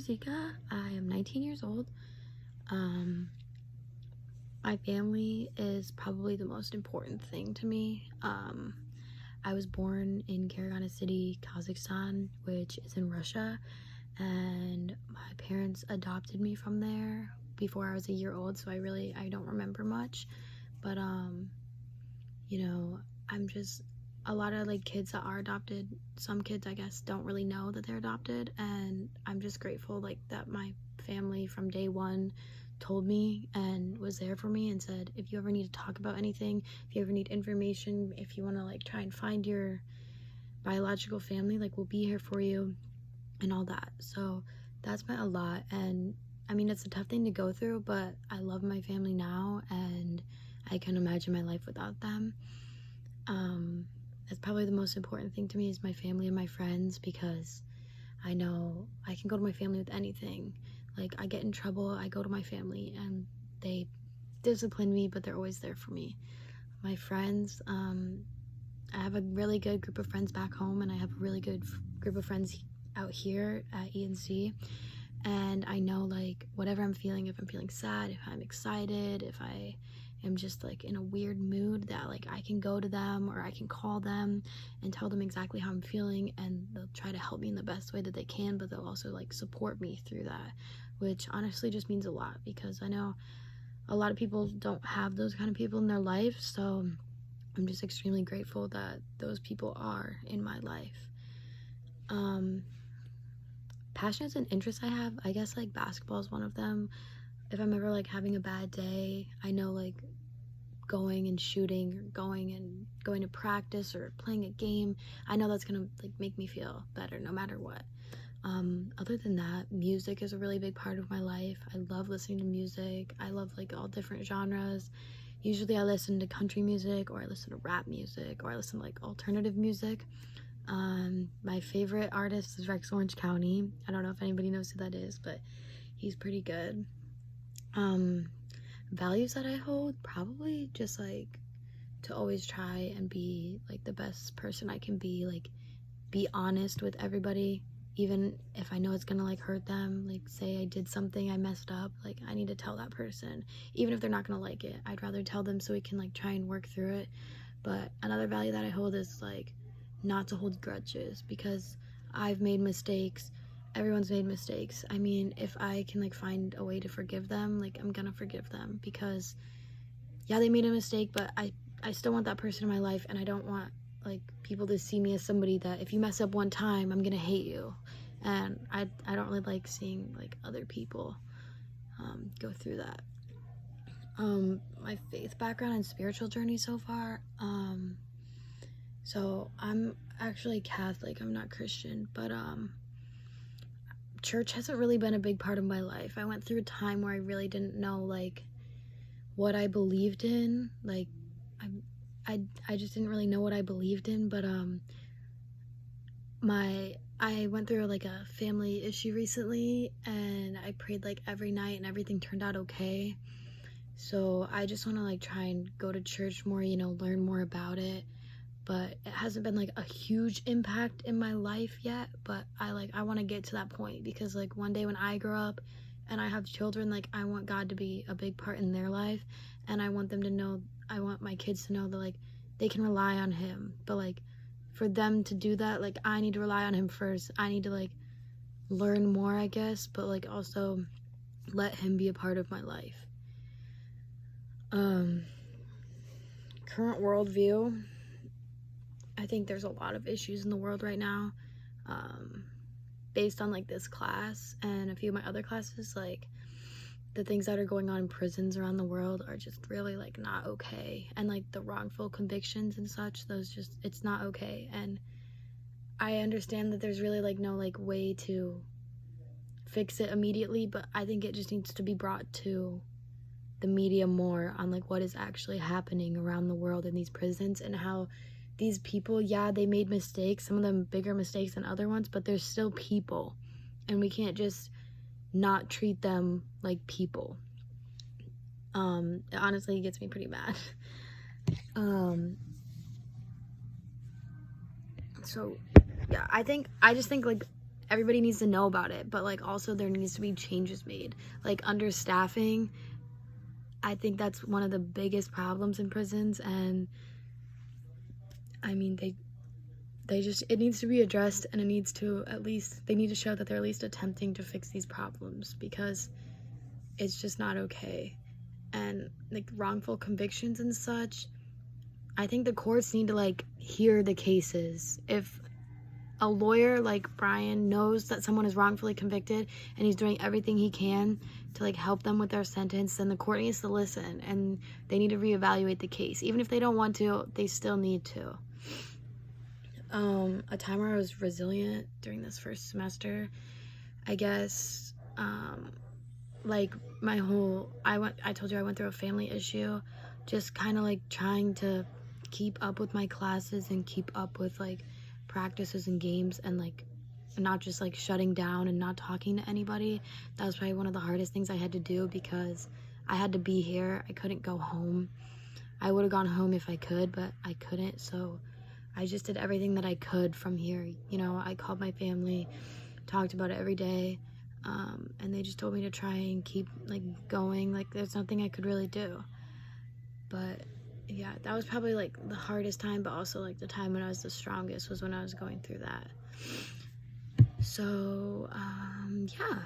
Rosika. I am 19 years old. My family is probably the most important thing to me. I was born in Karaganda City, Kazakhstan, which is in Russia, and my parents adopted me from there before I was a year old, so I don't remember much. But you know, I'm just a lot of like kids that are adopted, some kids I guess don't really know that they're adopted, and I'm just grateful like that my family from day one told me and was there for me and said, if you ever need to talk about anything, if you ever need information, if you want to like try and find your biological family, like we'll be here for you and all that. So that's meant a lot, and I mean it's a tough thing to go through, but I love my family now and I can imagine my life without them. That's probably the most important thing to me is my family and my friends, because I know I can go to my family with anything. Like I get in trouble, I go to my family and they discipline me, but they're always there for me. My friends, I have a really good group of friends back home, and I have a really good group of friends out here at ENC. And I know like whatever I'm feeling, if I'm feeling sad, if I'm excited, if I am just like in a weird mood, that like I can go to them or I can call them and tell them exactly how I'm feeling, and they'll try to help me in the best way that they can, but they'll also like support me through that, which honestly just means a lot, because I know a lot of people don't have those kind of people in their life. So I'm just extremely grateful that those people are in my life. Passions and interests I have, I guess like basketball is one of them. If I'm ever like having a bad day, I know like going and shooting or going to practice or playing a game, I know that's gonna like make me feel better no matter what. Other than that, music is a really big part of my life. I love listening to music. I love like all different genres. Usually I listen to country music, or I listen to rap music, or I listen to like alternative music. My favorite artist is Rex Orange County. I don't know if anybody knows who that is, but he's pretty good. Values that I hold, probably just like to always try and be like the best person I can be, like be honest with everybody, even if I know it's gonna like hurt them. Like say I did something, I messed up, like I need to tell that person, even if they're not gonna like it. I'd rather tell them so we can like try and work through it. But another value that I hold is like not to hold grudges, because I've made mistakes, everyone's made mistakes. I mean, if I can like find a way to forgive them, like I'm gonna forgive them, because yeah, they made a mistake, but I still want that person in my life, and I don't want like people to see me as somebody that if you mess up one time, I'm gonna hate you. And I don't really like seeing like other people go through that. My faith background and spiritual journey so far, so I'm actually Catholic, I'm not Christian, but church hasn't really been a big part of my life. I went through a time where I really didn't know like what I believed in. Like I just didn't really know what I believed in, but I went through like a family issue recently, and I prayed like every night and everything turned out okay. So I just want to like try and go to church more, you know, learn more about it. But it hasn't been like a huge impact in my life yet, but I want to get to that point, because like one day when I grow up and I have children, like I want God to be a big part in their life, and I want them to know, I want my kids to know that like they can rely on him. But like for them to do that, like I need to rely on him first. I need to like learn more, I guess, but like also let him be a part of my life. Current worldview, I think there's a lot of issues in the world right now, based on like this class and a few of my other classes. Like the things that are going on in prisons around the world are just really like not okay, and like the wrongful convictions and such, it's not okay. And I understand that there's really like no like way to fix it immediately, but I think it just needs to be brought to the media more on like what is actually happening around the world in these prisons, and how these people, yeah, they made mistakes, some of them bigger mistakes than other ones, but they're still people, and we can't just not treat them like people. It honestly gets me pretty mad. So yeah, I just think like everybody needs to know about it, but like also there needs to be changes made. Like understaffing, I think that's one of the biggest problems in prisons, and I mean they just, it needs to be addressed, and it needs to, at least they need to show that they're at least attempting to fix these problems, because it's just not okay. And like wrongful convictions and such, I think the courts need to like hear the cases. If a lawyer like Brian knows that someone is wrongfully convicted and he's doing everything he can to like help them with their sentence, then the court needs to listen, and they need to reevaluate the case. Even if they don't want to, they still need to. A time where I was resilient during this first semester, I guess, like I told you I went through a family issue, just kind of like trying to keep up with my classes and keep up with like practices and games, and like not just like shutting down and not talking to anybody. That was probably one of the hardest things I had to do, because I had to be here. I couldn't go home. I would have gone home if I could, but I couldn't, so I just did everything that I could from here. You know, I called my family, talked about it every day, and they just told me to try and keep like going. Like there's nothing I could really do. But yeah, that was probably like the hardest time, but also like the time when I was the strongest was when I was going through that. So yeah.